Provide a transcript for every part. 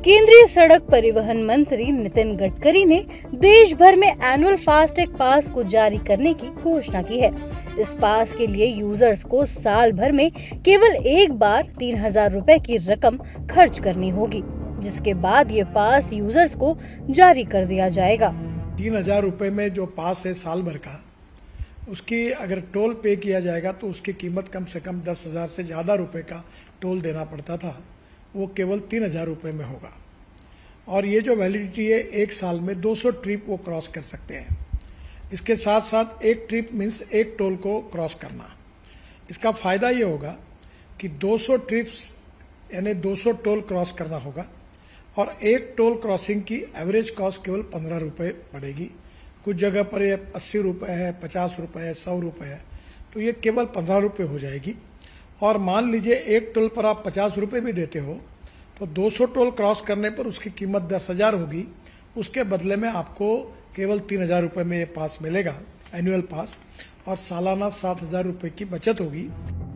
केंद्रीय सड़क परिवहन मंत्री नितिन गडकरी ने देश भर में एनुअल फास्टैग पास को जारी करने की घोषणा की है। इस पास के लिए यूजर्स को साल भर में केवल एक बार 3,000 रुपए की रकम खर्च करनी होगी, जिसके बाद ये पास यूजर्स को जारी कर दिया जाएगा। 3,000 रुपए में जो पास है साल भर का, उसकी अगर टोल पे किया जाएगा तो उसकी कीमत कम से कम 10,000 से ज्यादा रुपए का टोल देना पड़ता था, वो केवल 3,000 रुपए में होगा। और ये जो वैलिडिटी है, एक साल में 200 ट्रिप वो क्रॉस कर सकते हैं। इसके साथ साथ एक ट्रिप मीन्स एक टोल को क्रॉस करना। इसका फायदा ये होगा कि 200 ट्रिप्स यानी 200 टोल क्रॉस करना होगा और एक टोल क्रॉसिंग की एवरेज कॉस्ट केवल 15 रुपए पड़ेगी। कुछ जगह पर ये 80 रुपए है, 50 रुपए है, 100 रुपए है, तो ये केवल 15 रुपए हो जाएगी। और मान लीजिए एक टोल पर आप 50 रुपए भी देते हो तो 200 टोल क्रॉस करने पर उसकी कीमत 10,000 होगी। उसके बदले में आपको केवल 3,000 रुपए में ये पास मिलेगा, एनुअल पास, और सालाना 7,000 रुपए की बचत होगी।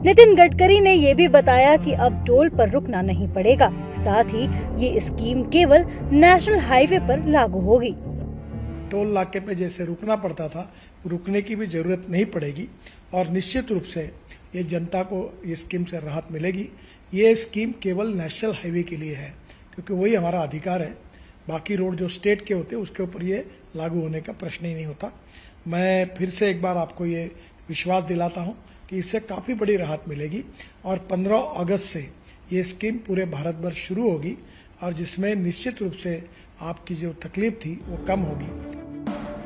नितिन गडकरी ने ये भी बताया कि अब टोल पर रुकना नहीं पड़ेगा, साथ ही ये स्कीम केवल नेशनल हाईवे पर लागू होगी। टोल नाके पे जैसे रुकना पड़ता था, रुकने की भी जरूरत नहीं पड़ेगी और निश्चित रूप से ये जनता को ये स्कीम से राहत मिलेगी। ये स्कीम केवल नेशनल हाईवे के लिए है, क्योंकि वही हमारा अधिकार है। बाकी रोड जो स्टेट के होते हैं उसके ऊपर ये लागू होने का प्रश्न ही नहीं होता। मैं फिर से एक बार आपको ये विश्वास दिलाता हूँ कि इससे काफ़ी बड़ी राहत मिलेगी और 15 अगस्त से ये स्कीम पूरे भारत भर शुरू होगी और जिसमें निश्चित रूप से आपकी जो तकलीफ थी वो कम होगी।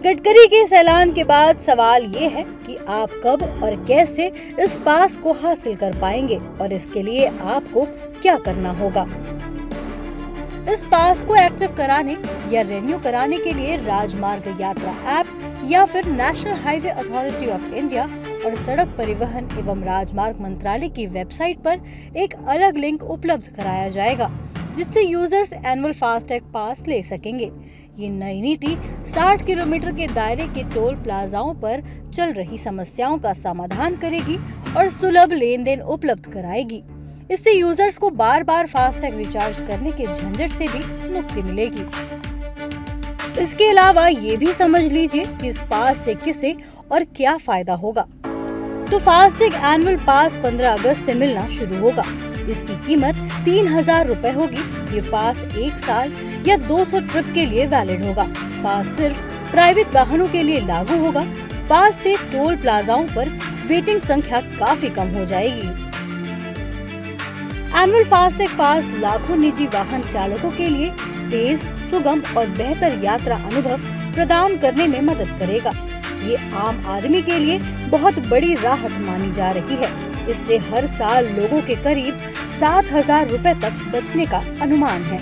गडकरी के इस ऐलान के बाद सवाल ये है कि आप कब और कैसे इस पास को हासिल कर पाएंगे और इसके लिए आपको क्या करना होगा। इस पास को एक्टिव कराने या रिन्यू कराने के लिए राजमार्ग यात्रा ऐप या फिर national highway authority of India और सड़क परिवहन एवं राजमार्ग मंत्रालय की वेबसाइट पर एक अलग लिंक उपलब्ध कराया जाएगा, जिससे यूजर्स एनुअल फास्टैग पास ले सकेंगे। ये नई नीति 60 किलोमीटर के दायरे के टोल प्लाजाओं पर चल रही समस्याओं का समाधान करेगी और सुलभ लेन देन उपलब्ध कराएगी। इससे यूजर्स को बार बार फास्टैग रिचार्ज करने के झंझट से भी मुक्ति मिलेगी। इसके अलावा ये भी समझ लीजिए कि इस पास से किसे और क्या फायदा होगा। तो फास्टैग एनुअल पास 15 अगस्त से मिलना शुरू होगा। इसकी कीमत 3,000 रुपए होगी। ये पास एक साल या 200 ट्रिप के लिए वैलिड होगा। पास सिर्फ प्राइवेट वाहनों के लिए लागू होगा। पास से टोल प्लाजाओं पर वेटिंग संख्या काफी कम हो जाएगी। एनुअल फास्टैग पास लाखों निजी वाहन चालकों के लिए तेज, सुगम और बेहतर यात्रा अनुभव प्रदान करने में मदद करेगा। ये आम आदमी के लिए बहुत बड़ी राहत मानी जा रही है। इससे हर साल लोगों के करीब 7,000 रुपए तक बचने का अनुमान है।